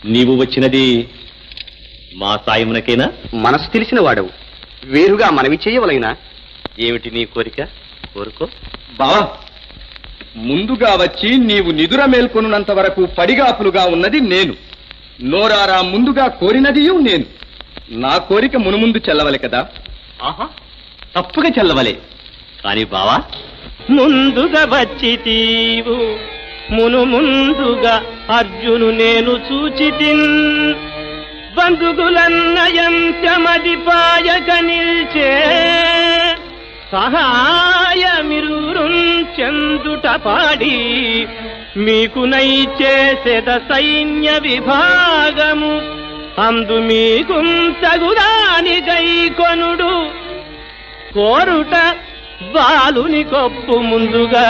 నీవు వచ్చినది మా సాయమునకేనా? మనసు తెలిసిన వాడవు, వేరుగా మనవి చేయవలైనా. ఏమిటి నీ కోరిక? కోరుకో. బావా, ముందుగా వచ్చి నీవు నిదుర మేల్కొనున్నంత వరకు పడిగాపులుగా ఉన్నది నేను. నోరారా ముందుగా కోరినదియు నేను. నా కోరిక మునుముందు చెల్లవలె కదా. ఆహా, తప్పుగా చెల్లవలే. కాని బావా, ముందుగా వచ్చితీవు ముందుగా అర్జును నేను చూచితిన్, బంధుగులన్నయంత్యమది పాయక నిల్చే, సహాయమిరురుం చెందుట పాడి మీకు నైచేసెద సైన్య విభాగము, అందు మీకు తగుదాని గైకొనుడు కోరుట బాలుని కొప్పు ముందుగా.